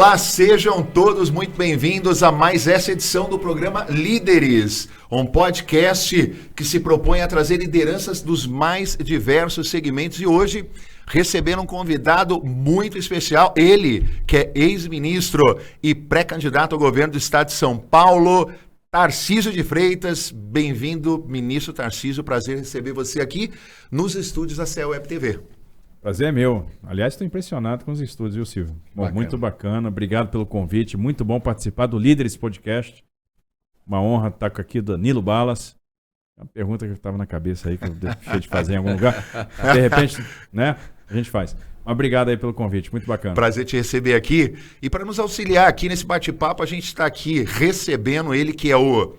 Olá, sejam todos muito bem-vindos a mais essa edição do programa Líderes, um podcast que se propõe a trazer lideranças dos mais diversos segmentos. E hoje, recebendo um convidado muito especial, ele que é ex-ministro e pré-candidato ao governo do estado de São Paulo, Tarcísio de Freitas. Bem-vindo, ministro Tarcísio, prazer receber você aqui nos estúdios da CEL Web TV. Prazer é meu. Aliás, estou impressionado com os estúdios, viu, Silvio? Bom, muito bacana. Obrigado pelo convite. Muito bom participar do Líderes Podcast. Uma honra estar aqui, o Danilo Balas. Uma pergunta que estava na cabeça aí, que eu deixei de fazer em algum lugar. De repente, né? A gente faz. Mas obrigado aí pelo convite. Muito bacana. Prazer te receber aqui. E para nos auxiliar aqui nesse bate-papo, a gente está aqui recebendo ele, que é o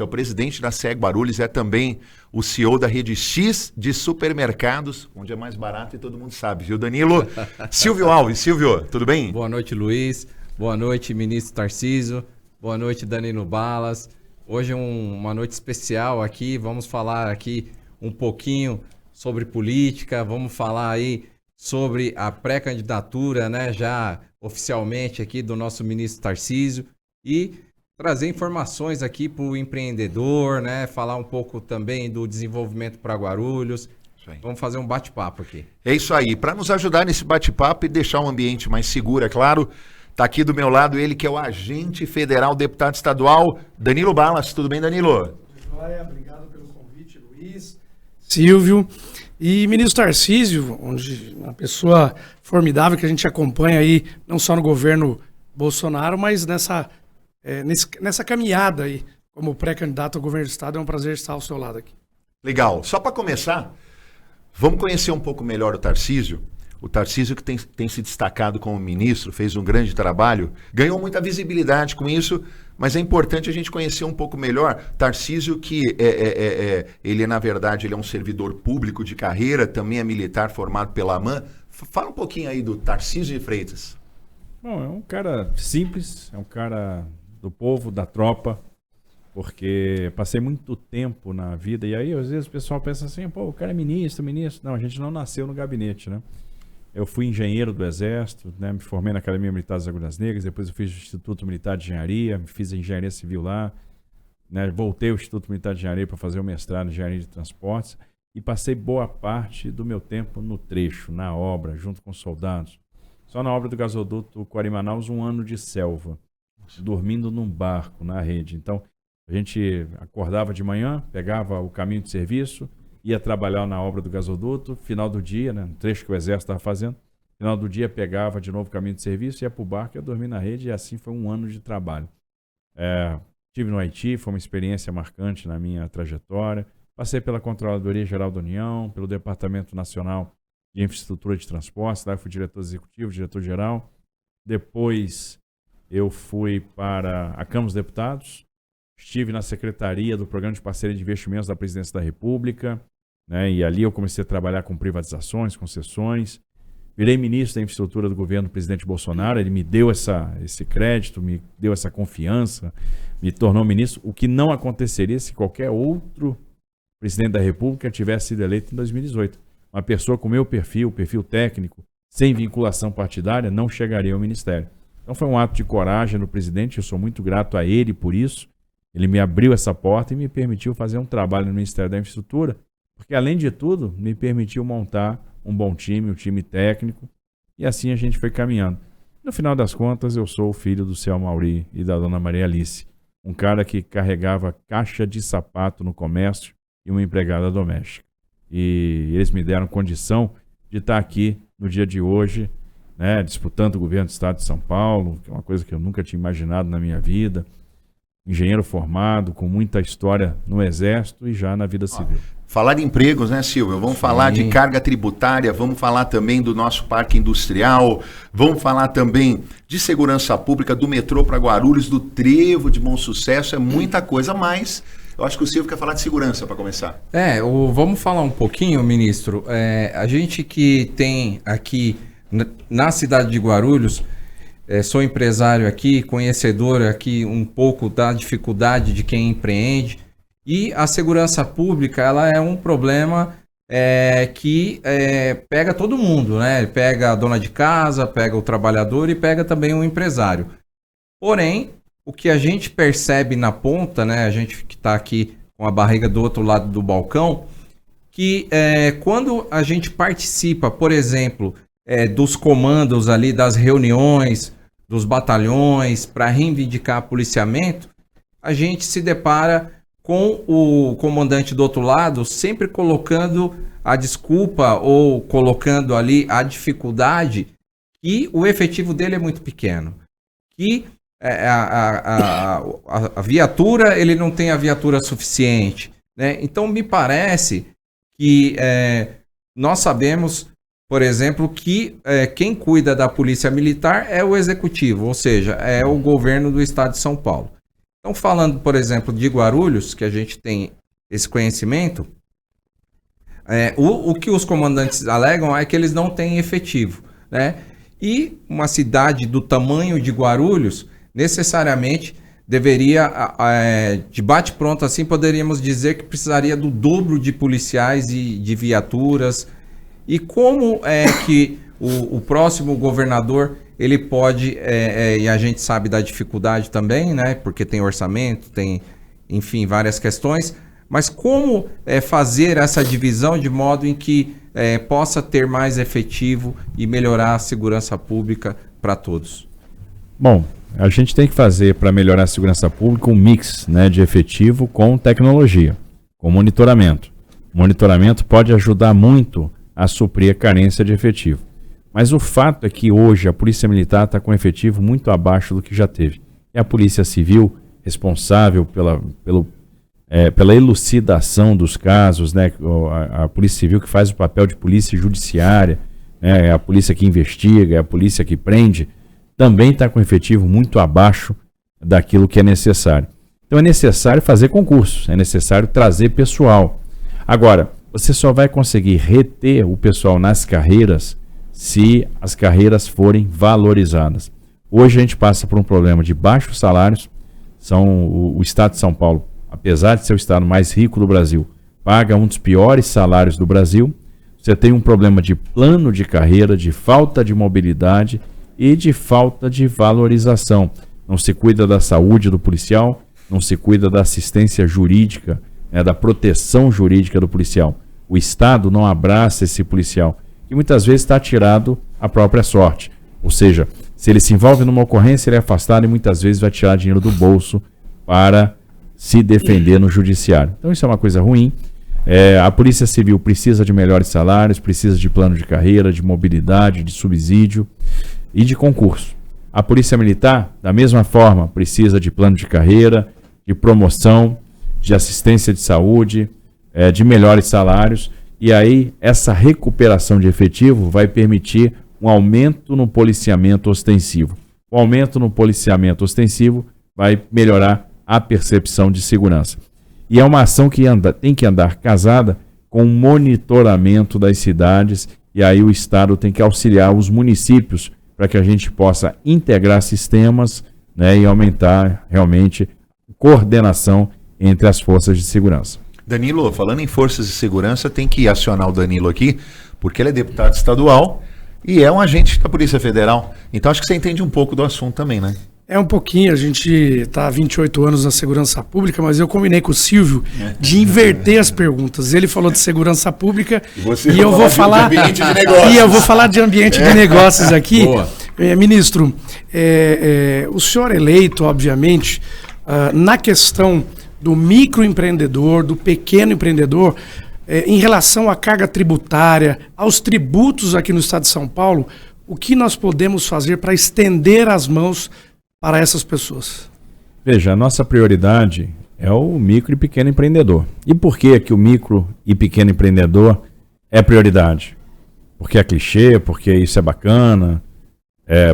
presidente da SEG Guarulhos, é também o CEO da Rede X de supermercados, onde é mais barato e todo mundo sabe, viu, Danilo? Silvio Alves. Silvio, tudo bem? Boa noite, Luiz. Boa noite, ministro Tarcísio. Boa noite, Danilo Balas. Hoje é uma noite especial aqui, vamos falar aqui um pouquinho sobre política, vamos falar aí sobre a pré-candidatura, né, já oficialmente aqui do nosso ministro Tarcísio e trazer informações aqui para o empreendedor, né? Falar um pouco também do desenvolvimento para Guarulhos. Vamos fazer um bate-papo aqui. É isso aí. Para nos ajudar nesse bate-papo e deixar um ambiente mais seguro, é claro, está aqui do meu lado ele que é o agente federal, deputado estadual, Danilo Balas. Tudo bem, Danilo? Joia, obrigado pelo convite, Luiz, Silvio e ministro Tarcísio, onde uma pessoa formidável que a gente acompanha aí, não só no governo Bolsonaro, mas nessa caminhada aí, como pré-candidato ao governo do estado. É um prazer estar ao seu lado aqui. Legal. Só para começar, vamos conhecer um pouco melhor o Tarcísio. O Tarcísio que tem se destacado como ministro, fez um grande trabalho, ganhou muita visibilidade com isso, mas é importante a gente conhecer um pouco melhor. Tarcísio que ele, na verdade, ele é um servidor público de carreira, também é militar formado pela AMAN. Fala um pouquinho aí do Tarcísio de Freitas. Bom, é um cara simples, é um cara do povo, da tropa, porque passei muito tempo na vida, e aí às vezes o pessoal pensa assim, pô, o cara é ministro. Não, a gente não nasceu no gabinete, né? Eu fui engenheiro do Exército, né? Me formei na Academia Militar das Agulhas Negras, depois eu fiz o Instituto Militar de Engenharia, fiz a Engenharia Civil lá, né? Voltei ao Instituto Militar de Engenharia para fazer o mestrado em Engenharia de Transportes, e passei boa parte do meu tempo no trecho, na obra, junto com soldados. Só na obra do gasoduto Quari-Manaus, 1 ano de selva, dormindo num barco na rede. Então, a gente acordava de manhã, pegava o caminho de serviço, ia trabalhar na obra do gasoduto, final do dia, né, no trecho que o Exército estava fazendo, final do dia pegava de novo o caminho de serviço, ia para o barco, ia dormir na rede, e assim foi 1 ano de trabalho. Estive no Haiti, foi uma experiência marcante na minha trajetória. Passei pela Controladoria Geral da União, pelo Departamento Nacional de Infraestrutura de Transportes, lá eu fui diretor executivo, diretor-geral. Depois eu fui para a Câmara dos Deputados, estive na Secretaria do Programa de Parceria de Investimentos da Presidência da República, né, e ali eu comecei a trabalhar com privatizações, concessões. Virei ministro da Infraestrutura do governo do presidente Bolsonaro, ele me deu esse crédito, me deu essa confiança, me tornou ministro, o que não aconteceria se qualquer outro presidente da República tivesse sido eleito em 2018. Uma pessoa com meu perfil técnico, sem vinculação partidária, não chegaria ao ministério. Então foi um ato de coragem do presidente, eu sou muito grato a ele por isso. Ele me abriu essa porta e me permitiu fazer um trabalho no Ministério da Infraestrutura, porque além de tudo, me permitiu montar um bom time, um time técnico, e assim a gente foi caminhando. No final das contas, eu sou o filho do seu Mauri e da dona Maria Alice, um cara que carregava caixa de sapato no comércio e uma empregada doméstica. E eles me deram condição de estar aqui no dia de hoje, né, disputando o governo do estado de São Paulo, que é uma coisa que eu nunca tinha imaginado na minha vida. Engenheiro formado, com muita história no Exército e já na vida civil. Falar de empregos, né, Silvio? Vamos falar de carga tributária, vamos falar também do nosso parque industrial, vamos falar também de segurança pública, do metrô para Guarulhos, do trevo de Bom Sucesso, é muita coisa, mas eu acho que o Silvio quer falar de segurança para começar. Vamos falar um pouquinho, ministro. A gente que tem aqui na cidade de Guarulhos, sou empresário aqui, conhecedor aqui um pouco da dificuldade de quem empreende, e a segurança pública ela é um problema que pega todo mundo, né? Pega a dona de casa, pega o trabalhador e pega também o empresário. Porém, o que a gente percebe na ponta, né? A gente que está aqui com a barriga do outro lado do balcão, que quando a gente participa, por exemplo, dos comandos ali, das reuniões, dos batalhões, para reivindicar policiamento, a gente se depara com o comandante do outro lado sempre colocando a desculpa ou colocando ali a dificuldade que o efetivo dele é muito pequeno. Que a viatura, ele não tem a viatura suficiente, né? Então, me parece que nós sabemos, por exemplo, que quem cuida da polícia militar é o executivo, ou seja, é o governo do estado de São Paulo. Então, falando, por exemplo, de Guarulhos, que a gente tem esse conhecimento, o que os comandantes alegam é que eles não têm efetivo, né? E uma cidade do tamanho de Guarulhos, necessariamente, deveria, de bate-pronto assim, poderíamos dizer que precisaria do dobro de policiais e de viaturas. E como é que o próximo governador, ele pode, e a gente sabe da dificuldade também, né? Porque tem orçamento, tem, enfim, várias questões. Mas como fazer essa divisão de modo em que possa ter mais efetivo e melhorar a segurança pública para todos? Bom, a gente tem que fazer para melhorar a segurança pública um mix, né, de efetivo com tecnologia, com monitoramento. O monitoramento pode ajudar muito a suprir a carência de efetivo. Mas o fato é que hoje a Polícia Militar está com efetivo muito abaixo do que já teve. É a Polícia Civil responsável pela elucidação dos casos, né? A Polícia Civil que faz o papel de polícia judiciária, né? É a polícia que investiga, é a polícia que prende, também está com efetivo muito abaixo daquilo que é necessário. Então é necessário fazer concursos, é necessário trazer pessoal. Agora, você só vai conseguir reter o pessoal nas carreiras se as carreiras forem valorizadas. Hoje a gente passa por um problema de baixos salários. O estado de São Paulo, apesar de ser o estado mais rico do Brasil, paga um dos piores salários do Brasil. Você tem um problema de plano de carreira, de falta de mobilidade e de falta de valorização. Não se cuida da saúde do policial, não se cuida da assistência jurídica, da proteção jurídica do policial. O Estado não abraça esse policial, que muitas vezes está tirado à própria sorte. Ou seja, se ele se envolve numa ocorrência, ele é afastado e muitas vezes vai tirar dinheiro do bolso para se defender no judiciário. Então isso é uma coisa ruim. A Polícia Civil precisa de melhores salários, precisa de plano de carreira, de mobilidade, de subsídio e de concurso. A Polícia Militar, da mesma forma, precisa de plano de carreira, de promoção, de assistência de saúde, de melhores salários. E aí essa recuperação de efetivo vai permitir um aumento no policiamento ostensivo. O aumento no policiamento ostensivo vai melhorar a percepção de segurança. E é uma ação que tem que andar casada com o monitoramento das cidades, e aí o Estado tem que auxiliar os municípios para que a gente possa integrar sistemas, né, e aumentar realmente a coordenação entre as forças de segurança. Danilo, falando em forças de segurança, tem que acionar o Danilo aqui, porque ele é deputado estadual e é um agente da Polícia Federal. Então acho que você entende um pouco do assunto também, né? É um pouquinho, a gente está há 28 anos na segurança pública, mas eu combinei com o Silvio de inverter as perguntas. Ele falou de segurança pública e eu vou falar de ambiente de negócios. E eu vou falar de ambiente de negócios aqui. Ministro, o senhor eleito, obviamente, na questão do microempreendedor, do pequeno empreendedor, em relação à carga tributária, aos tributos aqui no estado de São Paulo, o que nós podemos fazer para estender as mãos para essas pessoas? Veja, a nossa prioridade é o micro e pequeno empreendedor. E por que o micro e pequeno empreendedor é prioridade? Porque é clichê, porque isso é bacana,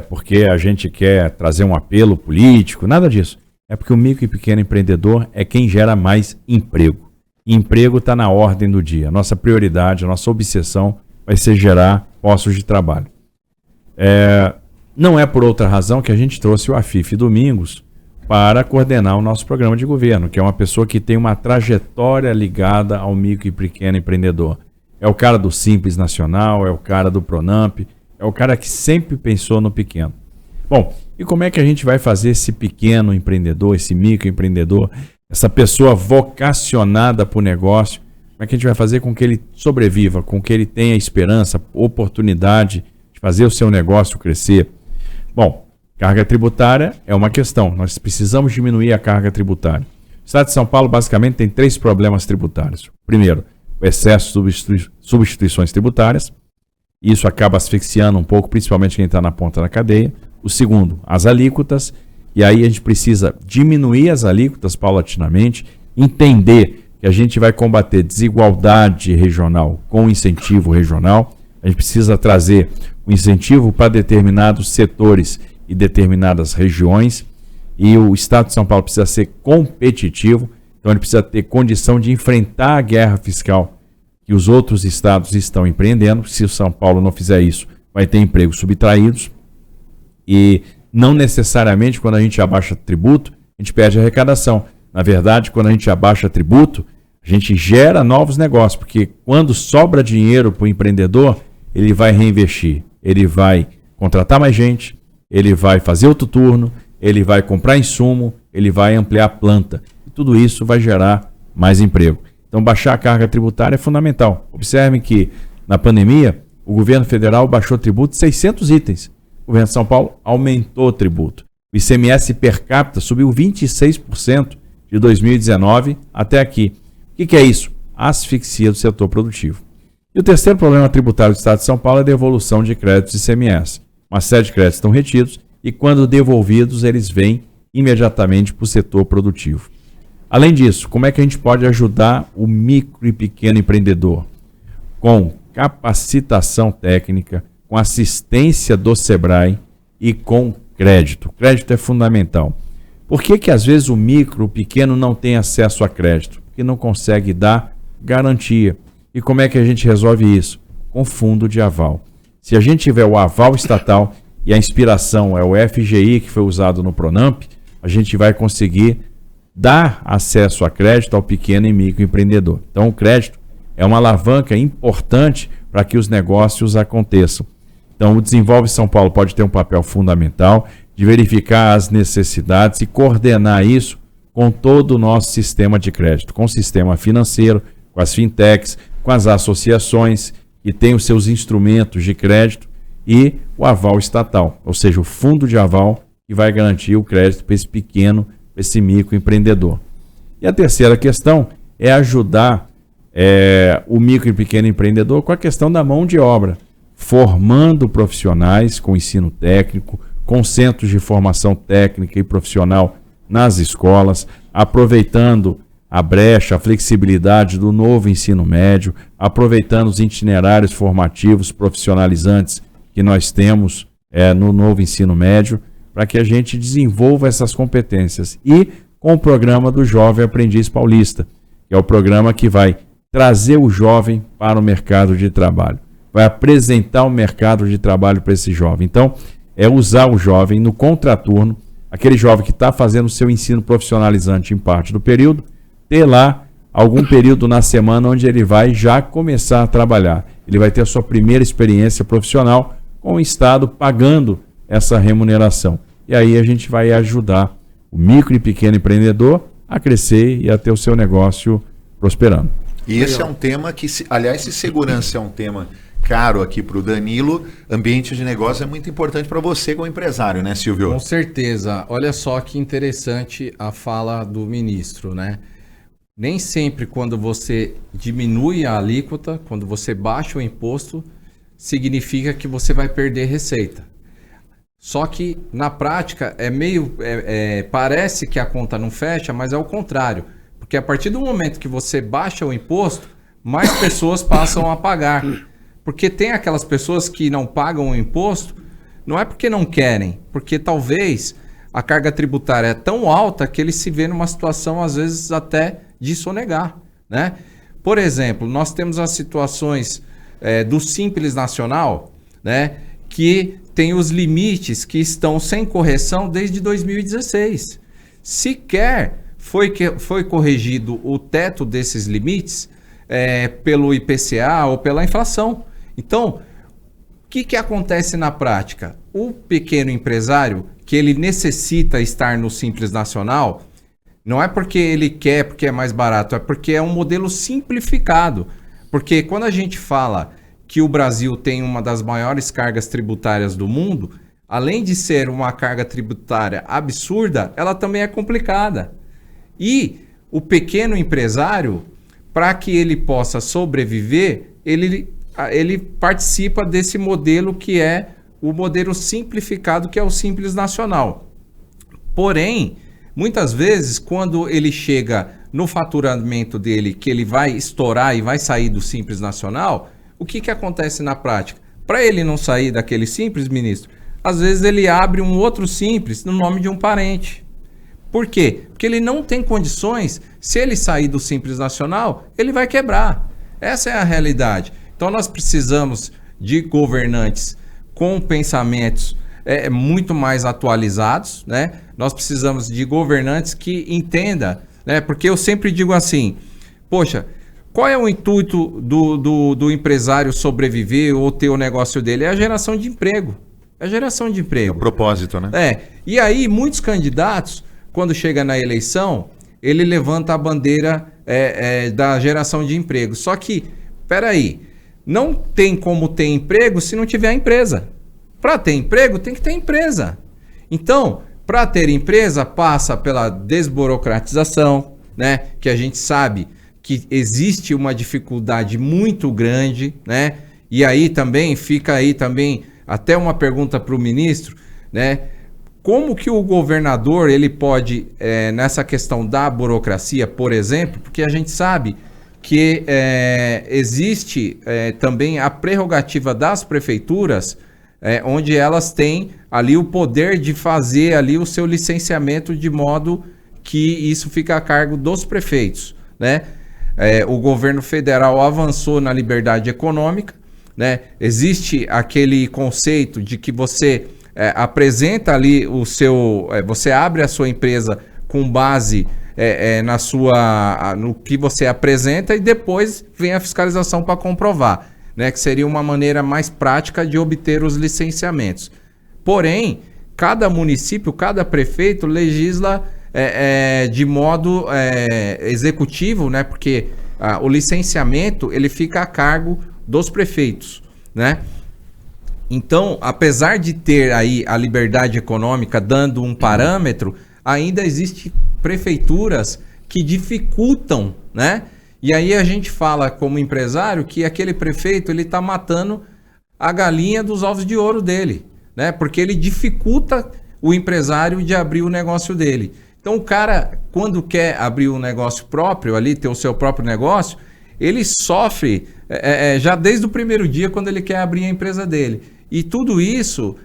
porque a gente quer trazer um apelo político, nada disso. É porque o micro e pequeno empreendedor é quem gera mais emprego. E emprego está na ordem do dia. A nossa prioridade, a nossa obsessão vai ser gerar postos de trabalho. Não é por outra razão que a gente trouxe o Afif Domingos para coordenar o nosso programa de governo, que é uma pessoa que tem uma trajetória ligada ao micro e pequeno empreendedor. é o cara do Simples Nacional, é o cara do Pronamp, é o cara que sempre pensou no pequeno. Bom, e como é que a gente vai fazer esse pequeno empreendedor, esse microempreendedor, essa pessoa vocacionada para o negócio, como é que a gente vai fazer com que ele sobreviva, com que ele tenha esperança, oportunidade de fazer o seu negócio crescer? Bom, carga tributária é uma questão. Nós precisamos diminuir a carga tributária. O Estado de São Paulo basicamente tem 3 problemas tributários. Primeiro, o excesso de substituições tributárias. Isso acaba asfixiando um pouco, principalmente quem está na ponta da cadeia. O segundo, as alíquotas. E aí a gente precisa diminuir as alíquotas paulatinamente, entender que a gente vai combater desigualdade regional com incentivo regional. A gente precisa trazer o incentivo para determinados setores e determinadas regiões. E o Estado de São Paulo precisa ser competitivo. Então ele precisa ter condição de enfrentar a guerra fiscal que os outros estados estão empreendendo. Se o São Paulo não fizer isso, vai ter empregos subtraídos. E não necessariamente quando a gente abaixa tributo, a gente perde arrecadação. Na verdade, quando a gente abaixa tributo, a gente gera novos negócios, porque quando sobra dinheiro para o empreendedor, ele vai reinvestir, ele vai contratar mais gente, ele vai fazer outro turno, ele vai comprar insumo, ele vai ampliar a planta. E tudo isso vai gerar mais emprego. Então, baixar a carga tributária é fundamental. Observem que, na pandemia, o governo federal baixou tributo de 600 itens. O governo de São Paulo aumentou o tributo. O ICMS per capita subiu 26% de 2019 até aqui. O que é isso? Asfixia do setor produtivo. E o terceiro problema tributário do Estado de São Paulo é a devolução de créditos de ICMS. Uma série de créditos estão retidos e, quando devolvidos, eles vêm imediatamente para o setor produtivo. Além disso, como é que a gente pode ajudar o micro e pequeno empreendedor? Com capacitação técnica, com assistência do Sebrae e com crédito. O crédito é fundamental. Por que às vezes o micro, o pequeno não tem acesso a crédito? Porque não consegue dar garantia. E como é que a gente resolve isso? Com fundo de aval. Se a gente tiver o aval estatal e a inspiração é o FGI que foi usado no Pronamp, a gente vai conseguir dar acesso a crédito ao pequeno e microempreendedor. Então o crédito é uma alavanca importante para que os negócios aconteçam. Então o Desenvolve São Paulo pode ter um papel fundamental de verificar as necessidades e coordenar isso com todo o nosso sistema de crédito, com o sistema financeiro, com as fintechs, com as associações que têm os seus instrumentos de crédito e o aval estatal, ou seja, o fundo de aval que vai garantir o crédito para esse pequeno, para esse microempreendedor. E a terceira questão é ajudar o micro e pequeno empreendedor com a questão da mão de obra, formando profissionais com ensino técnico, com centros de formação técnica e profissional nas escolas, aproveitando a brecha, a flexibilidade do novo ensino médio, aproveitando os itinerários formativos profissionalizantes que nós temos no novo ensino médio, para que a gente desenvolva essas competências. E com o programa do Jovem Aprendiz Paulista, que é o programa que vai trazer o jovem para o mercado de trabalho, vai apresentar o mercado de trabalho para esse jovem. Então, é usar o jovem no contraturno, aquele jovem que está fazendo o seu ensino profissionalizante em parte do período, ter lá algum período na semana onde ele vai já começar a trabalhar. Ele vai ter a sua primeira experiência profissional com o Estado pagando essa remuneração. E aí a gente vai ajudar o micro e pequeno empreendedor a crescer e a ter o seu negócio prosperando. E esse é um tema que, aliás, se segurança é um tema caro aqui para o Danilo, ambiente de negócio é muito importante para você como empresário, né, Silvio? Com certeza. Olha só que interessante a fala do ministro, né? Nem sempre quando você diminui a alíquota, quando você baixa o imposto, significa que você vai perder receita. Só que na prática parece que a conta não fecha, mas é o contrário. Porque a partir do momento que você baixa o imposto, mais pessoas passam a pagar. Porque tem aquelas pessoas que não pagam o imposto, não é porque não querem, porque talvez a carga tributária é tão alta que ele se vê numa situação, às vezes, até de sonegar, né? Por exemplo, nós temos as situações do Simples Nacional, né, que tem os limites que estão sem correção desde 2016. Sequer foi corrigido o teto desses limites pelo IPCA ou pela inflação. Então, o que acontece na prática? O pequeno empresário, que ele necessita estar no Simples Nacional, não é porque ele quer, porque é mais barato, é porque é um modelo simplificado. Porque quando a gente fala que o Brasil tem uma das maiores cargas tributárias do mundo, além de ser uma carga tributária absurda, ela também é complicada. E o pequeno empresário, para que ele possa sobreviver, ele participa desse modelo que é o modelo simplificado, que é o Simples Nacional. Porém, muitas vezes, quando ele chega no faturamento dele, que ele vai estourar e vai sair do Simples Nacional, o que acontece na prática? Para ele não sair daquele Simples, ministro, às vezes ele abre um outro Simples no nome de um parente. Por quê? Porque ele não tem condições, se ele sair do Simples Nacional, ele vai quebrar. Essa é a realidade. Então nós precisamos de governantes com pensamentos muito mais atualizados, né? Nós precisamos de governantes que entendam, né? Porque eu sempre digo assim, poxa, qual é o intuito do empresário sobreviver ou ter o negócio dele? É a geração de emprego. É a geração de emprego. É o propósito, né? E aí muitos candidatos, quando chega na eleição, ele levanta a bandeira da geração de emprego. Só que, peraí, não tem como ter emprego se não tiver empresa. Para ter emprego, tem que ter empresa. Então, para ter empresa, passa pela desburocratização, né? Que a gente sabe que existe uma dificuldade muito grande, né? E aí também fica aí também até uma pergunta para o ministro, né? Como que o governador ele pode, nessa questão da burocracia, por exemplo, porque a gente sabe que existe também a prerrogativa das prefeituras, onde elas têm ali o poder de fazer ali o seu licenciamento de modo que isso fica a cargo dos prefeitos, né? O governo federal avançou na liberdade econômica, né? Existe aquele conceito de que você apresenta ali o seu... você abre a sua empresa com base no que você apresenta e depois vem a fiscalização para comprovar, né? Que seria uma maneira mais prática de obter os licenciamentos. Porém, cada município, cada prefeito legisla de modo executivo, né? Porque o licenciamento ele fica a cargo dos prefeitos, né? Então, apesar de ter aí a liberdade econômica dando um parâmetro, ainda existem prefeituras que dificultam, né? E aí a gente fala como empresário que aquele prefeito ele está matando a galinha dos ovos de ouro dele, né? Porque ele dificulta o empresário de abrir o negócio dele. Então o cara, quando quer abrir um negócio próprio ali, ter o seu próprio negócio, ele sofre já desde o primeiro dia quando ele quer abrir a empresa dele. E tudo isso,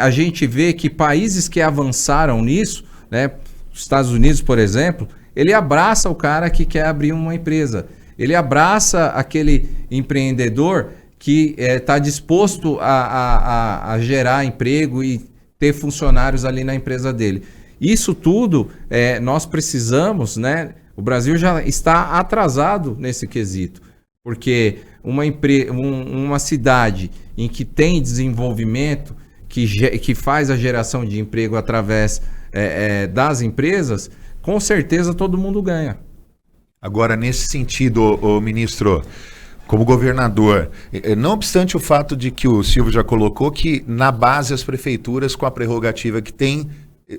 a gente vê que países que avançaram nisso, né, os Estados Unidos, por exemplo, ele abraça o cara que quer abrir uma empresa. Ele abraça aquele empreendedor que está disposto a gerar emprego e ter funcionários ali na empresa dele. Isso tudo nós precisamos, né? O Brasil já está atrasado nesse quesito, porque uma cidade em que tem desenvolvimento, que faz a geração de emprego através das empresas, com certeza todo mundo ganha. Agora, nesse sentido, ministro, como governador, não obstante o fato de que o Silvio já colocou que na base as prefeituras, com a prerrogativa que tem,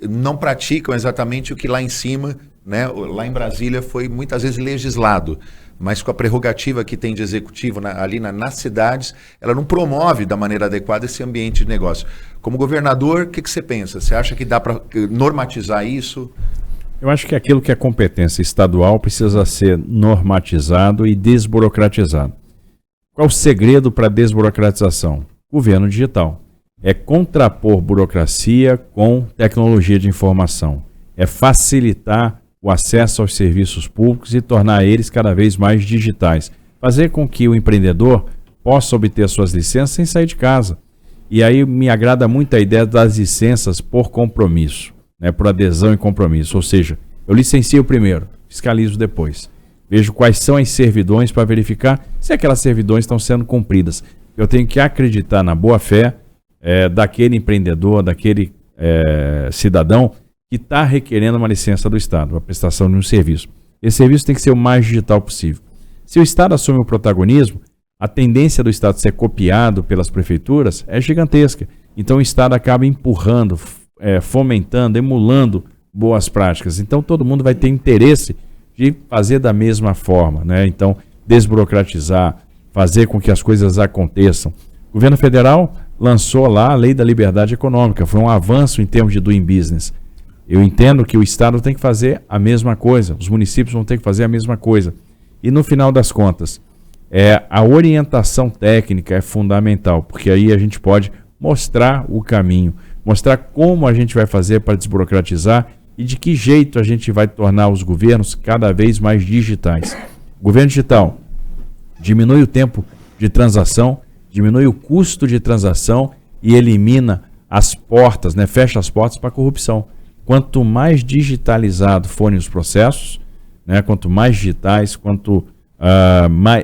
não praticam exatamente o que lá em cima, né, lá em Brasília foi muitas vezes legislado, mas com a prerrogativa que tem de executivo ali nas cidades, ela não promove da maneira adequada esse ambiente de negócio. Como governador, o que você pensa? Você acha que dá para normatizar isso? Eu acho que aquilo que é competência estadual precisa ser normatizado e desburocratizado. Qual o segredo para a desburocratização? Governo digital. É contrapor burocracia com tecnologia de informação. É facilitar o acesso aos serviços públicos e tornar eles cada vez mais digitais. Fazer com que o empreendedor possa obter suas licenças sem sair de casa. E aí me agrada muito a ideia das licenças por compromisso, né, por adesão e compromisso. Ou seja, eu licencio primeiro, fiscalizo depois. vejo quais são as servidões para verificar se aquelas servidões estão sendo cumpridas. Eu tenho que acreditar na boa-fé daquele empreendedor, daquele cidadão que está requerendo uma licença do Estado, a prestação de um serviço. Esse serviço tem que ser o mais digital possível. Se o Estado assume o protagonismo, a tendência do Estado ser copiado pelas prefeituras é gigantesca. Então o Estado acaba empurrando, fomentando, emulando boas práticas. Então todo mundo vai ter interesse de fazer da mesma forma, né? Então desburocratizar, fazer com que as coisas aconteçam. O governo federal lançou lá a Lei da Liberdade Econômica, foi um avanço em termos de doing business. Eu entendo que o Estado tem que fazer a mesma coisa, os municípios vão ter que fazer a mesma coisa. E no final das contas, a orientação técnica é fundamental, porque aí a gente pode mostrar o caminho, mostrar como a gente vai fazer para desburocratizar e de que jeito a gente vai tornar os governos cada vez mais digitais. O governo digital diminui o tempo de transação, diminui o custo de transação e elimina as portas, né? Fecha as portas para a corrupção. Quanto mais digitalizado forem os processos, né? Quanto mais digitais, quanto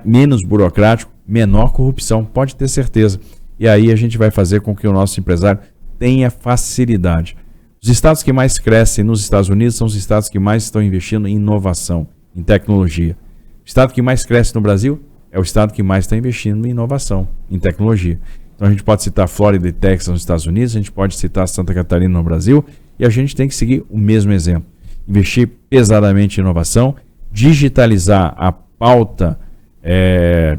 menos burocrático, menor corrupção, pode ter certeza. E aí a gente vai fazer com que o nosso empresário tenha facilidade. Os estados que mais crescem nos Estados Unidos são os estados que mais estão investindo em inovação, em tecnologia. O estado que mais cresce no Brasil é o estado que mais está investindo em inovação, em tecnologia. Então a gente pode citar Flórida e Texas nos Estados Unidos, a gente pode citar Santa Catarina no Brasil, e a gente tem que seguir o mesmo exemplo. Investir pesadamente em inovação, digitalizar a pauta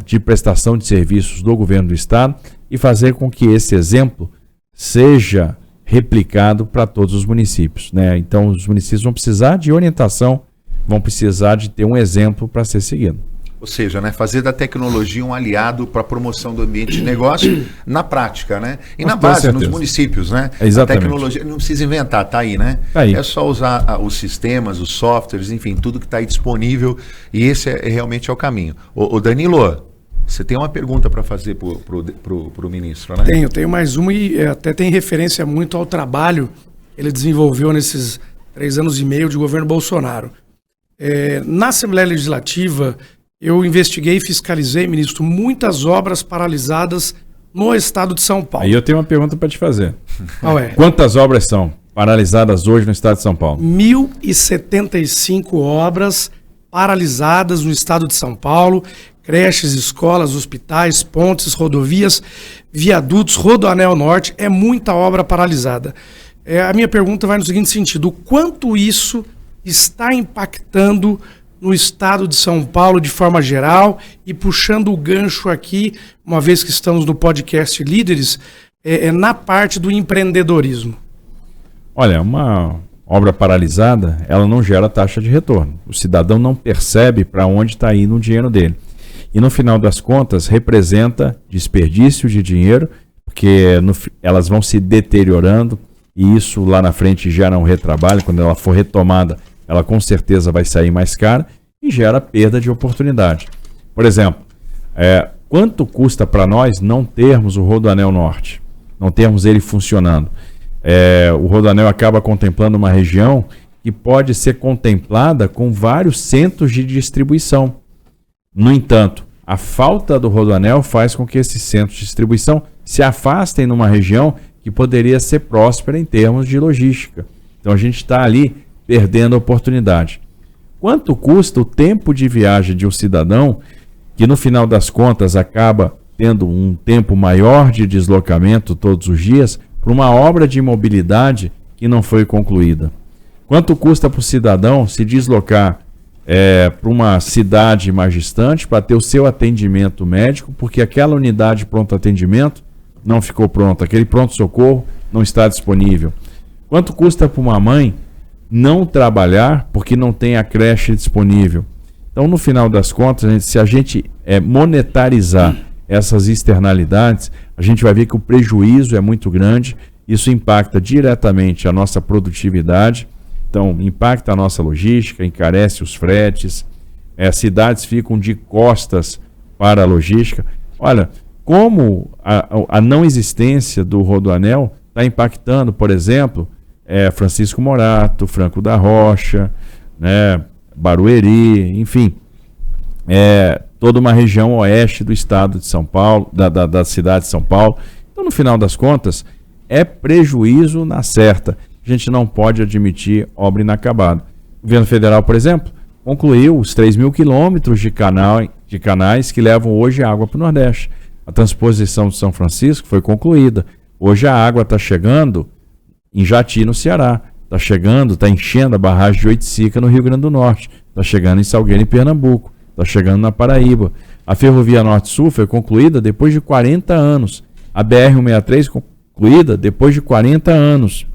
de prestação de serviços do governo do estado e fazer com que esse exemplo seja replicado para todos os municípios, né? Então os municípios vão precisar de orientação, vão precisar de ter um exemplo para ser seguido. Ou seja, né, fazer da tecnologia um aliado para a promoção do ambiente de negócio na prática, né? E na base, nos municípios, né? Exatamente. A tecnologia não precisa inventar, tá aí, né? Tá aí. É só usar os sistemas, os softwares, enfim, tudo que está aí disponível, e esse realmente é o caminho. Ô Danilo, você tem uma pergunta para fazer para o ministro, né? Tenho mais uma e até tem referência muito ao trabalho que ele desenvolveu nesses 3 anos e meio de governo Bolsonaro. Na Assembleia Legislativa, eu investiguei e fiscalizei, ministro, muitas obras paralisadas no estado de São Paulo. Aí eu tenho uma pergunta para te fazer. Qual é? Quantas obras são paralisadas hoje no estado de São Paulo? 1.075 obras paralisadas no estado de São Paulo, creches, escolas, hospitais, pontes, rodovias, viadutos, Rodoanel Norte, é muita obra paralisada. A minha pergunta vai no seguinte sentido: o quanto isso está impactando no estado de São Paulo de forma geral, e puxando o gancho aqui, uma vez que estamos no podcast Líderes, na parte do empreendedorismo? Olha, uma obra paralisada, ela não gera taxa de retorno. O cidadão não percebe para onde está indo o dinheiro dele. E no final das contas, representa desperdício de dinheiro, porque elas vão se deteriorando, e isso lá na frente gera um retrabalho. Quando ela for retomada, ela com certeza vai sair mais cara e gera perda de oportunidade. Por exemplo, quanto custa para nós não termos o Rodoanel Norte, não termos ele funcionando? O Rodoanel acaba contemplando uma região que pode ser contemplada com vários centros de distribuição. No entanto, a falta do Rodoanel faz com que esses centros de distribuição se afastem numa região que poderia ser próspera em termos de logística. Então a gente está ali perdendo a oportunidade. Quanto custa o tempo de viagem de um cidadão que no final das contas acaba tendo um tempo maior de deslocamento todos os dias para uma obra de mobilidade que não foi concluída? Quanto custa para o cidadão se deslocar para uma cidade mais distante para ter o seu atendimento médico, porque aquela unidade de pronto atendimento não ficou pronta, aquele pronto-socorro não está disponível? Quanto custa para uma mãe não trabalhar porque não tem a creche disponível? Então, no final das contas, se a gente monetarizar essas externalidades, a gente vai ver que o prejuízo é muito grande. Isso impacta diretamente a nossa produtividade, então impacta a nossa logística, encarece os fretes, cidades ficam de costas para a logística. Olha, como a não existência do Rodoanel está impactando, por exemplo, Francisco Morato, Franco da Rocha, né, Barueri, enfim. toda uma região oeste do estado de São Paulo, da cidade de São Paulo. Então, no final das contas, é prejuízo na certa. A gente não pode admitir obra inacabada. O governo federal, por exemplo, concluiu os 3.000 quilômetros de canais que levam hoje água para o Nordeste. A transposição de São Francisco foi concluída. Hoje a água está chegando em Jati, no Ceará. Está chegando, está enchendo a barragem de Oiticica, no Rio Grande do Norte. Está chegando em Salgueiro, em Pernambuco. Está chegando na Paraíba. A Ferrovia Norte-Sul foi concluída depois de 40 anos. A BR-163 concluída depois de 40 anos.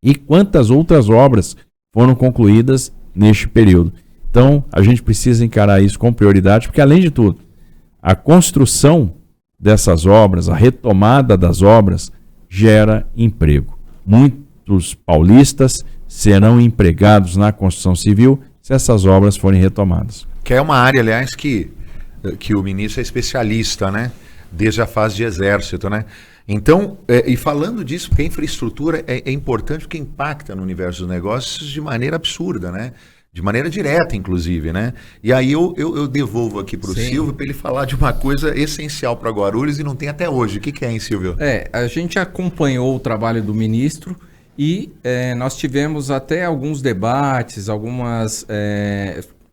E quantas outras obras foram concluídas neste período? Então, a gente precisa encarar isso com prioridade, porque, além de tudo, a construção dessas obras, a retomada das obras, gera emprego. Muitos paulistas serão empregados na construção civil se essas obras forem retomadas. Que é uma área, aliás, que o ministro é especialista, né? Desde a fase de exército, né? Então, e falando disso, porque a infraestrutura é importante porque impacta no universo dos negócios de maneira absurda, né? De maneira direta, inclusive, né? E aí eu devolvo aqui para o Silvio para ele falar de uma coisa essencial para Guarulhos e não tem até hoje. O que é, hein, Silvio? A gente acompanhou o trabalho do ministro e nós tivemos até alguns debates,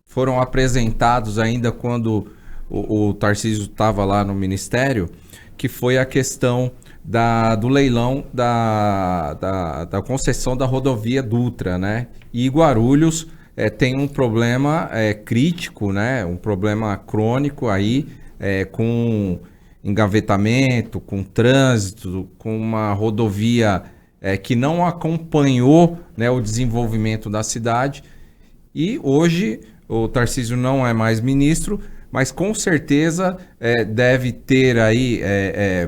foram apresentados ainda quando o Tarcísio estava lá no Ministério, que foi a questão do leilão da concessão da rodovia Dutra, né? E Guarulhos tem um problema crítico, né? Um problema crônico aí, com engavetamento, com trânsito, com uma rodovia que não acompanhou, né, o desenvolvimento da cidade. E hoje o Tarcísio não é mais ministro, mas com certeza deve ter aí,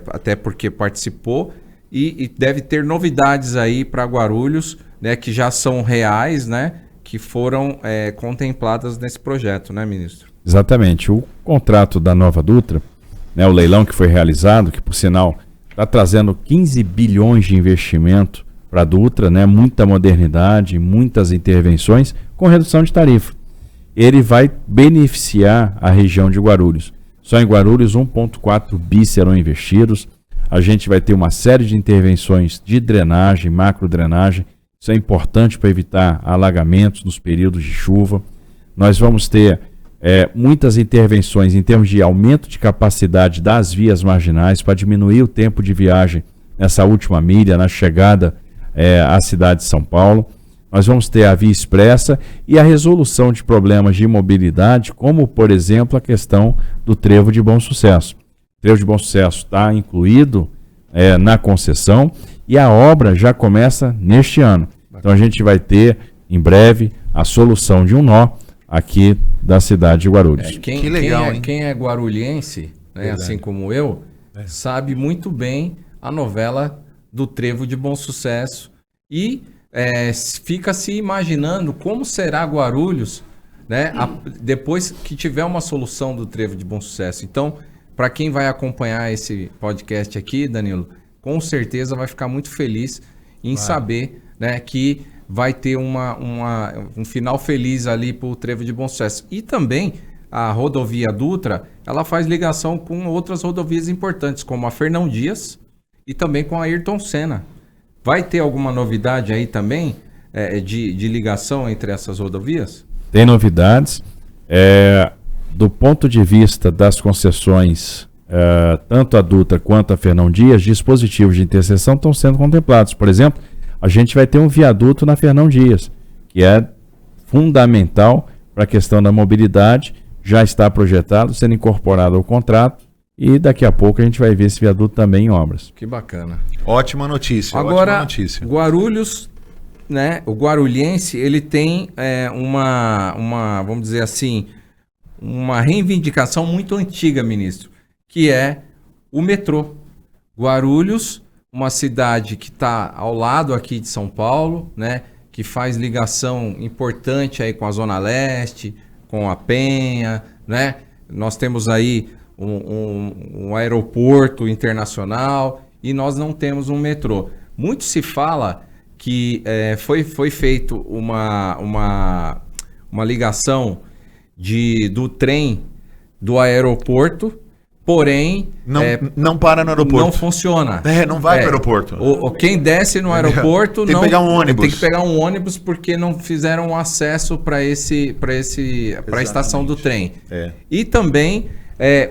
até porque participou, e deve ter novidades aí para Guarulhos, né, que já são reais, né, que foram contempladas nesse projeto, né, ministro? Exatamente. O contrato da Nova Dutra, né, o leilão que foi realizado, que por sinal está trazendo 15 bilhões de investimento para a Dutra, né, muita modernidade, muitas intervenções com redução de tarifa. Ele vai beneficiar a região de Guarulhos. Só em Guarulhos 1,4 bi serão investidos. A gente vai ter uma série de intervenções de drenagem, macrodrenagem. Isso é importante para evitar alagamentos nos períodos de chuva. Nós vamos ter muitas intervenções em termos de aumento de capacidade das vias marginais para diminuir o tempo de viagem nessa última milha, na chegada à cidade de São Paulo. Nós vamos ter a via expressa e a resolução de problemas de mobilidade, como, por exemplo, a questão do Trevo de Bom Sucesso. O Trevo de Bom Sucesso está incluído na concessão e a obra já começa neste ano. Então a gente vai ter, em breve, a solução de um nó aqui da cidade de Guarulhos. Que legal, hein? Quem é guarulhense, né, assim como eu, sabe muito bem a novela do Trevo de Bom Sucesso e fica se imaginando como será Guarulhos, né, depois que tiver uma solução do Trevo de Bom Sucesso. Então, para quem vai acompanhar esse podcast aqui, Danilo, com certeza vai ficar muito feliz em saber, né, que vai ter um final feliz ali para o Trevo de Bom Sucesso. E também a rodovia Dutra, ela faz ligação com outras rodovias importantes, como a Fernão Dias e também com a Ayrton Senna. Vai ter alguma novidade aí também de ligação entre essas rodovias? Tem novidades. Do ponto de vista das concessões, tanto a Dutra quanto a Fernão Dias, dispositivos de interseção estão sendo contemplados. Por exemplo, a gente vai ter um viaduto na Fernão Dias, que é fundamental para a questão da mobilidade, já está projetado, sendo incorporado ao contrato, e daqui a pouco a gente vai ver esse viaduto também em obras. Que bacana. Ótima notícia. Agora, ótima notícia. Guarulhos, né, o guarulhense, ele tem vamos dizer assim, uma reivindicação muito antiga, ministro, que é o metrô. Guarulhos, uma cidade que está ao lado aqui de São Paulo, né, que faz ligação importante aí com a Zona Leste, com a Penha, né? Nós temos aí um aeroporto internacional e nós não temos um metrô. Muito se fala que foi feito uma ligação do trem do aeroporto, porém... Não para no aeroporto. Não funciona. Não vai para o aeroporto. Quem desce no aeroporto... Tem que pegar um ônibus. Tem que pegar um ônibus porque não fizeram acesso para a estação do trem. E também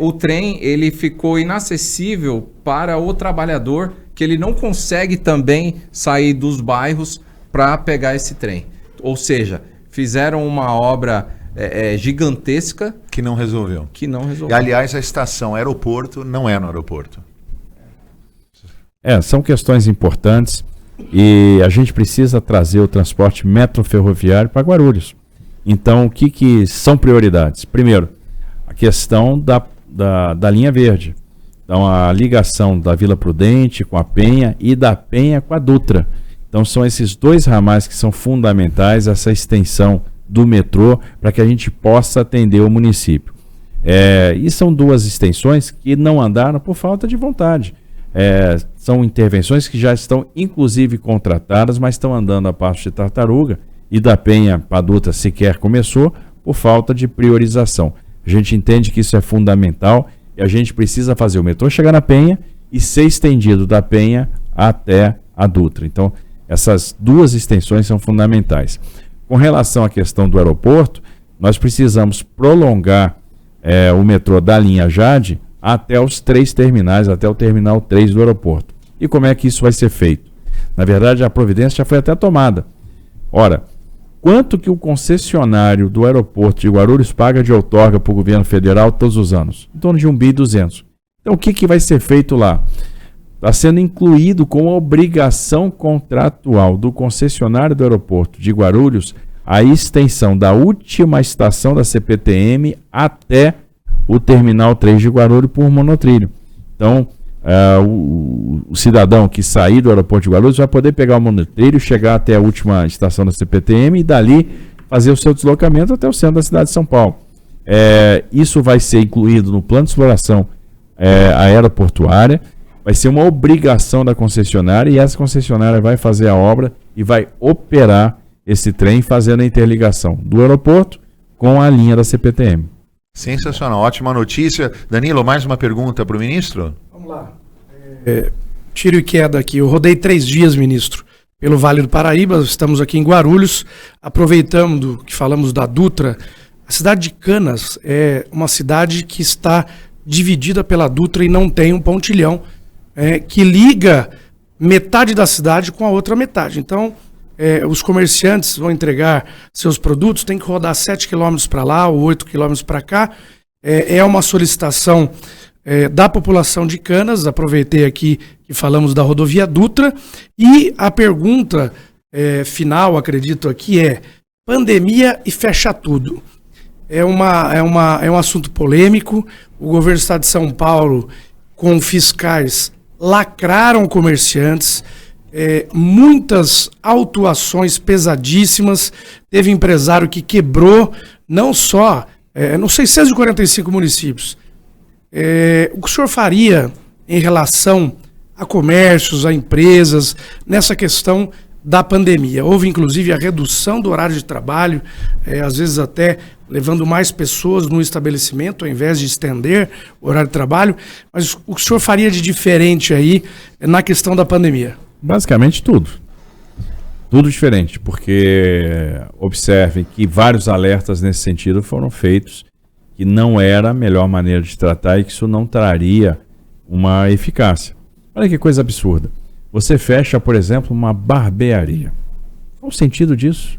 o trem ele ficou inacessível para o trabalhador, que ele não consegue também sair dos bairros para pegar esse trem. Ou seja, fizeram uma obra gigantesca que não resolveu. E, aliás, a estação aeroporto não é no aeroporto. São questões importantes e a gente precisa trazer o transporte metroferroviário para Guarulhos. Então, o que são prioridades? Primeiro, a questão da linha verde. Então, a ligação da Vila Prudente com a Penha e da Penha com a Dutra. Então, são esses dois ramais que são fundamentais, essa extensão do metrô, para que a gente possa atender o município. E são duas extensões que não andaram por falta de vontade. São intervenções que já estão, inclusive, contratadas, mas estão andando a passo de tartaruga, e da Penha para a Dutra sequer começou, por falta de priorização. A gente entende que isso é fundamental, e a gente precisa fazer o metrô chegar na Penha e ser estendido da Penha até a Dutra. Então, essas duas extensões são fundamentais. Com relação à questão do aeroporto, nós precisamos prolongar o metrô da linha Jade até os 3 terminais, até o terminal 3 do aeroporto. E como é que isso vai ser feito? Na verdade, a providência já foi até tomada. Ora, quanto que o concessionário do aeroporto de Guarulhos paga de outorga para o governo federal todos os anos? Em torno de 1,2 bilhão. Então, o que vai ser feito lá? Está sendo incluído com a obrigação contratual do concessionário do aeroporto de Guarulhos a extensão da última estação da CPTM até o terminal 3 de Guarulhos por monotrilho. Então, o cidadão que sair do aeroporto de Guarulhos vai poder pegar o monotrilho, chegar até a última estação da CPTM e dali fazer o seu deslocamento até o centro da cidade de São Paulo. Isso vai ser incluído no plano de exploração aeroportuária, vai ser uma obrigação da concessionária e essa concessionária vai fazer a obra e vai operar esse trem fazendo a interligação do aeroporto com a linha da CPTM. Sensacional, ótima notícia. Danilo, mais uma pergunta para o ministro? Vamos lá. Tiro e queda aqui. Eu rodei 3 dias, ministro, pelo Vale do Paraíba. Estamos aqui em Guarulhos. Aproveitando que falamos da Dutra, a cidade de Canas é uma cidade que está dividida pela Dutra e não tem um pontilhão que liga metade da cidade com a outra metade. Então, os comerciantes vão entregar seus produtos, tem que rodar 7 quilômetros para lá ou 8 quilômetros para cá. É uma solicitação da população de Canas. Aproveitei aqui que falamos da rodovia Dutra. E a pergunta final, acredito aqui, pandemia e fecha tudo. É um assunto polêmico. O governo do estado de São Paulo, com fiscais, lacraram comerciantes. Muitas autuações pesadíssimas. Teve empresário que quebrou, não só nos 645 municípios. O que o senhor faria em relação a comércios, a empresas, nessa questão da pandemia? Houve, inclusive, a redução do horário de trabalho, às vezes até levando mais pessoas no estabelecimento, ao invés de estender o horário de trabalho. Mas o que o senhor faria de diferente aí na questão da pandemia? Basicamente tudo. Tudo diferente, porque observem que vários alertas nesse sentido foram feitos, que não era a melhor maneira de tratar e que isso não traria uma eficácia. Olha que coisa absurda. Você fecha, por exemplo, uma barbearia. Qual o sentido disso?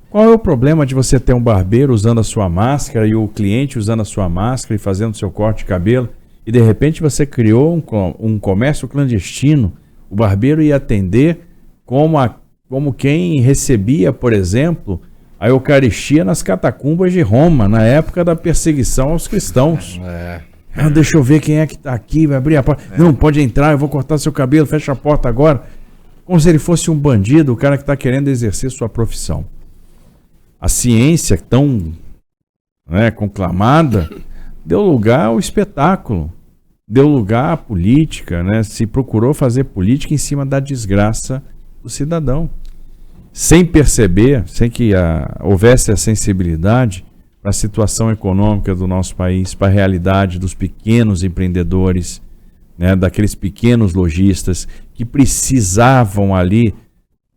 Qual é o problema de você ter um barbeiro usando a sua máscara e o cliente usando a sua máscara e fazendo seu corte de cabelo e de repente você criou um comércio clandestino? O barbeiro ia atender como quem recebia, por exemplo, a Eucaristia nas catacumbas de Roma, na época da perseguição aos cristãos. Deixa eu ver quem é que está aqui, vai abrir a porta. Não, pode entrar, eu vou cortar seu cabelo, fecha a porta agora. Como se ele fosse um bandido, o cara que está querendo exercer sua profissão. A ciência tão conclamada deu lugar ao espetáculo. Deu lugar à política, se procurou fazer política em cima da desgraça do cidadão. Sem perceber, sem que houvesse a sensibilidade para a situação econômica do nosso país, para a realidade dos pequenos empreendedores, né, daqueles pequenos lojistas que precisavam ali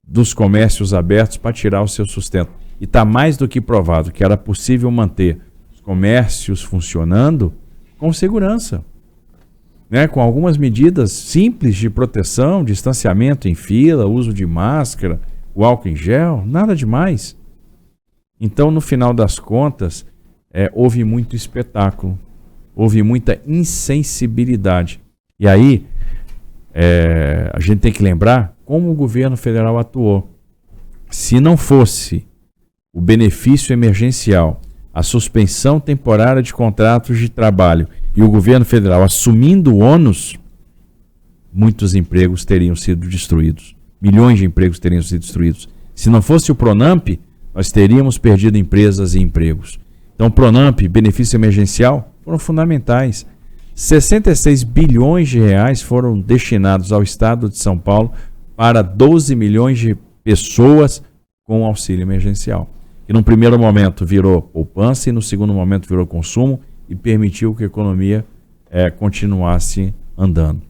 dos comércios abertos para tirar o seu sustento. E está mais do que provado que era possível manter os comércios funcionando com segurança, né, com algumas medidas simples de proteção, distanciamento em fila, uso de máscara, o álcool em gel, nada demais. Então, no final das contas, houve muito espetáculo, houve muita insensibilidade. E aí, a gente tem que lembrar como o governo federal atuou. Se não fosse o benefício emergencial, a suspensão temporária de contratos de trabalho e o governo federal assumindo o ônus, muitos empregos teriam sido destruídos. Milhões de empregos teriam sido destruídos. Se não fosse o Pronamp, nós teríamos perdido empresas e empregos. Então, Pronamp, benefício emergencial, foram fundamentais. 66 bilhões de reais foram destinados ao Estado de São Paulo para 12 milhões de pessoas com auxílio emergencial. Que no primeiro momento virou poupança e no segundo momento virou consumo e permitiu que a economia continuasse andando.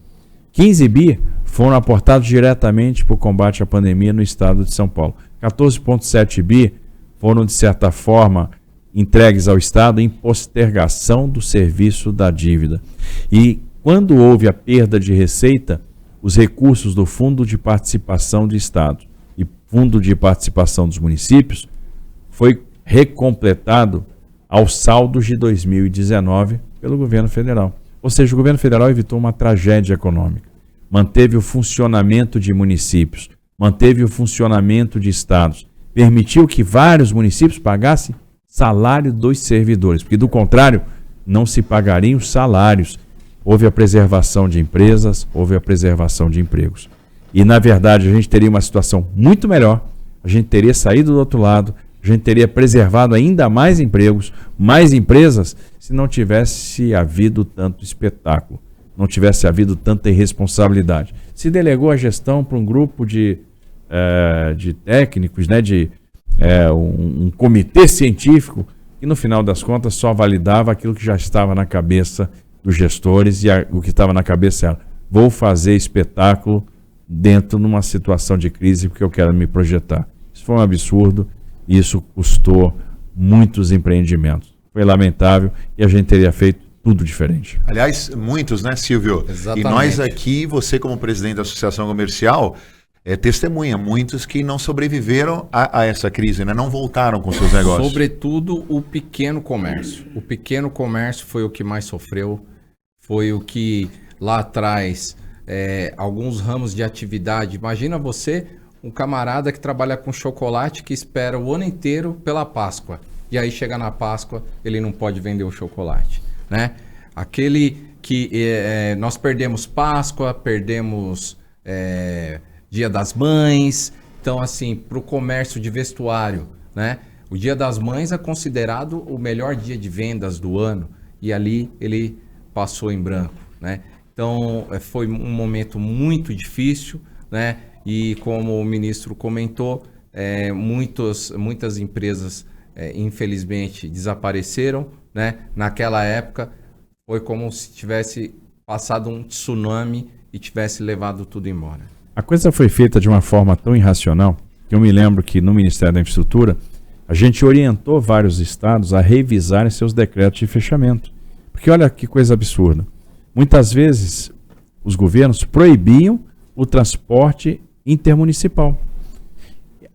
15 bi foram aportados diretamente para o combate à pandemia no Estado de São Paulo. 14,7 bi foram, de certa forma, entregues ao Estado em postergação do serviço da dívida. E quando houve a perda de receita, os recursos do Fundo de Participação do Estado e Fundo de Participação dos Municípios foi recompletado aos saldos de 2019 pelo governo federal. Ou seja, o governo federal evitou uma tragédia econômica, manteve o funcionamento de municípios, manteve o funcionamento de estados, permitiu que vários municípios pagassem salário dos servidores, porque do contrário, não se pagariam os salários. Houve a preservação de empresas, houve a preservação de empregos. E, na verdade, a gente teria uma situação muito melhor, a gente teria saído do outro lado, a gente teria preservado ainda mais empregos, mais empresas, se não tivesse havido tanto espetáculo, não tivesse havido tanta irresponsabilidade. Se delegou a gestão para um grupo de técnicos, né, um comitê científico, que no final das contas só validava aquilo que já estava na cabeça dos gestores, e o que estava na cabeça era: vou fazer espetáculo dentro de uma situação de crise porque eu quero me projetar. Isso foi um absurdo, e isso custou muitos empreendimentos. Foi lamentável e a gente teria feito tudo diferente. Aliás, muitos, né, Silvio? Exatamente. E nós aqui, você como presidente da Associação Comercial, testemunha, muitos que não sobreviveram a essa crise, né? Não voltaram com seus negócios. Sobretudo o pequeno comércio. O pequeno comércio foi o que mais sofreu, foi o que lá atrás, alguns ramos de atividade. Imagina você, um camarada que trabalha com chocolate, que espera o ano inteiro pela Páscoa. E aí chega na Páscoa, ele não pode vender o chocolate, né? Aquele que nós perdemos Páscoa, perdemos Dia das Mães. Então, assim, para o comércio de vestuário, né? O Dia das Mães é considerado o melhor dia de vendas do ano. E ali ele passou em branco, né? Então, foi um momento muito difícil, né? E como o ministro comentou, muitas empresas, infelizmente, desapareceram, né? Naquela época, foi como se tivesse passado um tsunami e tivesse levado tudo embora. A coisa foi feita de uma forma tão irracional que eu me lembro que no Ministério da Infraestrutura a gente orientou vários estados a revisarem seus decretos de fechamento. Porque olha que coisa absurda. Muitas vezes os governos proibiam o transporte intermunicipal.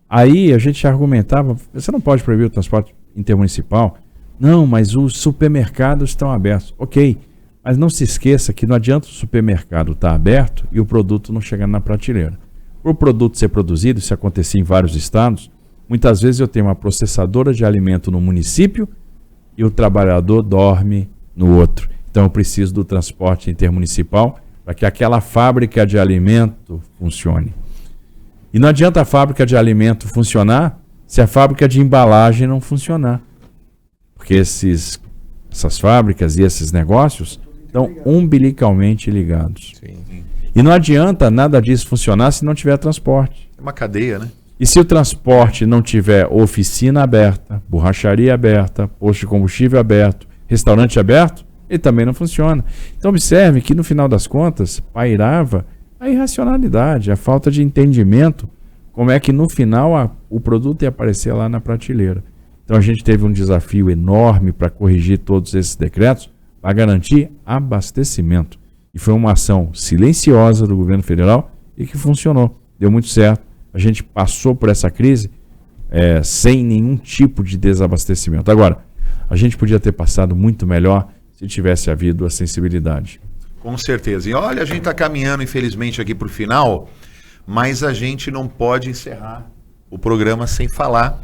Aí a gente argumentava: você não pode proibir o transporte intermunicipal. Não, mas os supermercados estão abertos. Ok, mas não se esqueça que não adianta o supermercado estar aberto e o produto não chegar na prateleira. Para o produto ser produzido, isso acontecia em vários estados, muitas vezes eu tenho uma processadora de alimento no município e o trabalhador dorme no outro. Então eu preciso do transporte intermunicipal para que aquela fábrica de alimento funcione. E não adianta a fábrica de alimento funcionar se a fábrica de embalagem não funcionar. Porque essas fábricas e esses negócios estão umbilicalmente ligados. Sim. E não adianta nada disso funcionar se não tiver transporte. É uma cadeia, né? E se o transporte não tiver oficina aberta, borracharia aberta, posto de combustível aberto, restaurante aberto, ele também não funciona. Então observe que no final das contas pairava a irracionalidade, a falta de entendimento, como é que no final o produto ia aparecer lá na prateleira. Então a gente teve um desafio enorme para corrigir todos esses decretos, para garantir abastecimento. E foi uma ação silenciosa do governo federal e que funcionou, deu muito certo. A gente passou por essa crise sem nenhum tipo de desabastecimento. Agora, a gente podia ter passado muito melhor se tivesse havido a sensibilidade. Com certeza. E olha, a gente está caminhando, infelizmente, aqui para o final, mas a gente não pode encerrar o programa sem falar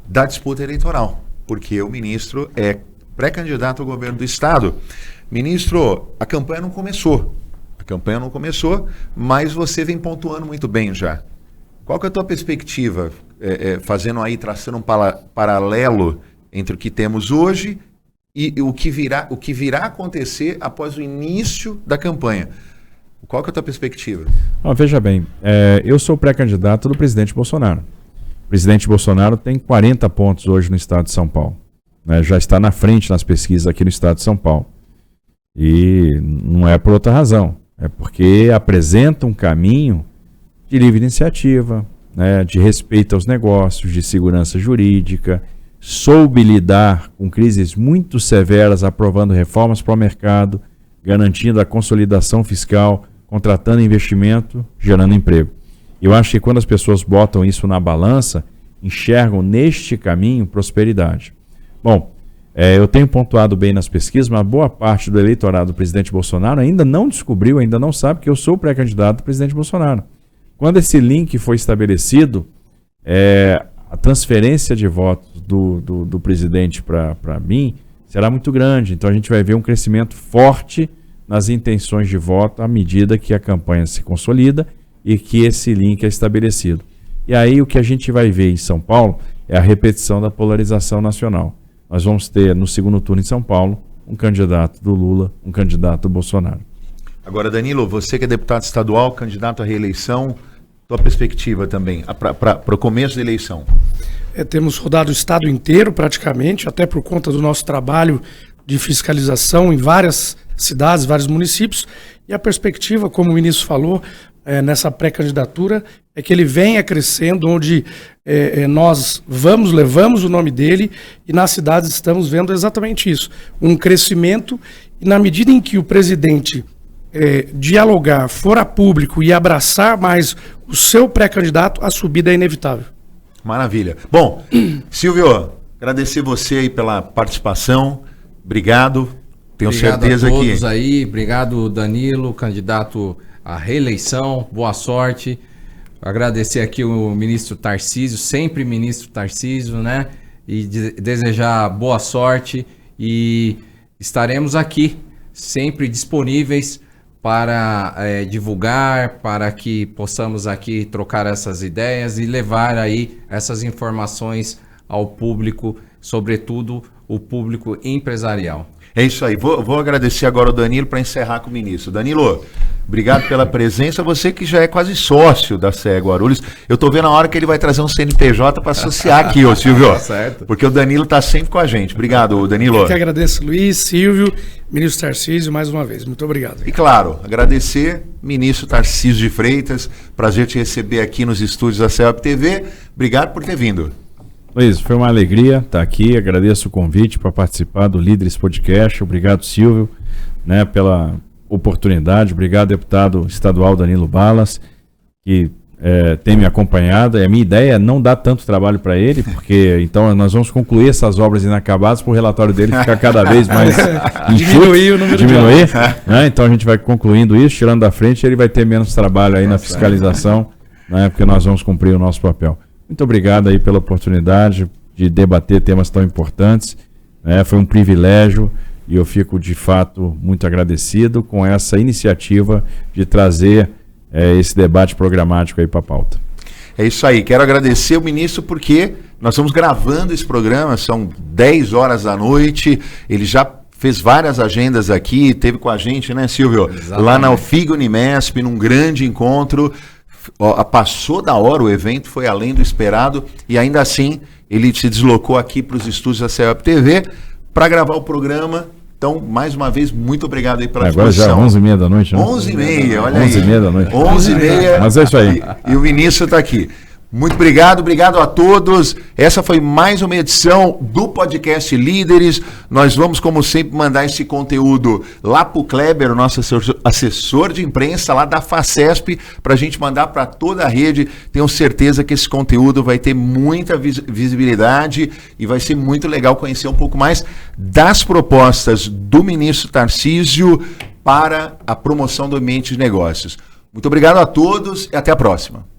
da disputa eleitoral, porque o ministro é pré-candidato ao governo do Estado. Ministro, a campanha não começou. Mas você vem pontuando muito bem já. Qual que é a tua perspectiva, traçando um paralelo entre o que temos hoje e o que virá a acontecer após o início da campanha? Qual que é a tua perspectiva? Veja bem, eu sou pré-candidato do presidente Bolsonaro. O presidente Bolsonaro tem 40 pontos hoje no estado de São Paulo. Né? Já está na frente nas pesquisas aqui no estado de São Paulo. E não é por outra razão. É porque apresenta um caminho de livre iniciativa, né, de respeito aos negócios, de segurança jurídica, soube lidar com crises muito severas, aprovando reformas para o mercado, garantindo a consolidação fiscal, contratando investimento, gerando emprego. Eu acho que quando as pessoas botam isso na balança, enxergam neste caminho prosperidade. Bom, eu tenho pontuado bem nas pesquisas, mas boa parte do eleitorado do presidente Bolsonaro ainda não descobriu, ainda não sabe que eu sou o pré-candidato do presidente Bolsonaro. Quando esse link foi estabelecido, a transferência de votos do presidente para mim será muito grande. Então a gente vai ver um crescimento forte nas intenções de voto à medida que a campanha se consolida e que esse link é estabelecido. E aí o que a gente vai ver em São Paulo é a repetição da polarização nacional. Nós vamos ter no segundo turno em São Paulo um candidato do Lula, um candidato do Bolsonaro. Agora, Danilo, você que é deputado estadual, candidato à reeleição, tua perspectiva também para o começo da eleição? Temos rodado o estado inteiro praticamente, até por conta do nosso trabalho de fiscalização em várias cidades, vários municípios, e a perspectiva, como o ministro falou, nessa pré-candidatura, é que ele venha crescendo, onde nós levamos o nome dele, e nas cidades estamos vendo exatamente isso, um crescimento, e na medida em que o presidente dialogar, for a público e abraçar mais o seu pré-candidato, a subida é inevitável. Maravilha. Bom, Silvio, agradecer você aí pela participação, obrigado, tenho certeza que... Obrigado a todos aí, obrigado Danilo, candidato à reeleição, boa sorte. Agradecer aqui o ministro Tarcísio, sempre ministro Tarcísio, né? E desejar boa sorte, e estaremos aqui, sempre disponíveis para divulgar, para que possamos aqui trocar essas ideias e levar aí essas informações ao público, sobretudo o público empresarial. É isso aí. Vou agradecer agora o Danilo para encerrar com o ministro. Danilo, obrigado pela presença. Você que já é quase sócio da CE Guarulhos. Eu estou vendo a hora que ele vai trazer um CNPJ para associar aqui, ô Silvio. Certo. Porque o Danilo está sempre com a gente. Obrigado, Danilo. Eu que agradeço, Luiz, Silvio, ministro Tarcísio, mais uma vez. Muito obrigado. E claro, agradecer, ministro Tarcísio de Freitas. Prazer te receber aqui nos estúdios da CEOP TV. Obrigado por ter vindo. Luiz, foi uma alegria estar aqui, agradeço o convite para participar do Líderes Podcast, obrigado Silvio, né, pela oportunidade, obrigado deputado estadual Danilo Balas, que tem me acompanhado, e a minha ideia é não dar tanto trabalho para ele, porque então nós vamos concluir essas obras inacabadas para o relatório dele ficar cada vez mais diminuir o número de obras, né? Então a gente vai concluindo isso, tirando da frente, ele vai ter menos trabalho aí na fiscalização, né, porque nós vamos cumprir o nosso papel. Muito obrigado aí pela oportunidade de debater temas tão importantes. Foi um privilégio e eu fico, de fato, muito agradecido com essa iniciativa de trazer esse debate programático aí para a pauta. É isso aí. Quero agradecer o ministro porque nós estamos gravando esse programa, são 10 horas da noite, ele já fez várias agendas aqui, esteve com a gente, né, Silvio? Exatamente. Lá na UFIG Unimesp, num grande encontro. passou da hora o evento, foi além do esperado, e ainda assim ele se deslocou aqui para os estúdios da CEOP TV para gravar o programa. Então, mais uma vez, muito obrigado aí pela disposição. Agora já 11h30 da noite, né? 11h30, olha aí. 11h30 da noite. 11h30. Mas é isso aí. E o Vinícius está aqui. Muito obrigado a todos. Essa foi mais uma edição do podcast Líderes. Nós vamos, como sempre, mandar esse conteúdo lá para o Kleber, o nosso assessor de imprensa lá da FACESP, para a gente mandar para toda a rede. Tenho certeza que esse conteúdo vai ter muita visibilidade e vai ser muito legal conhecer um pouco mais das propostas do ministro Tarcísio para a promoção do ambiente de negócios. Muito obrigado a todos e até a próxima.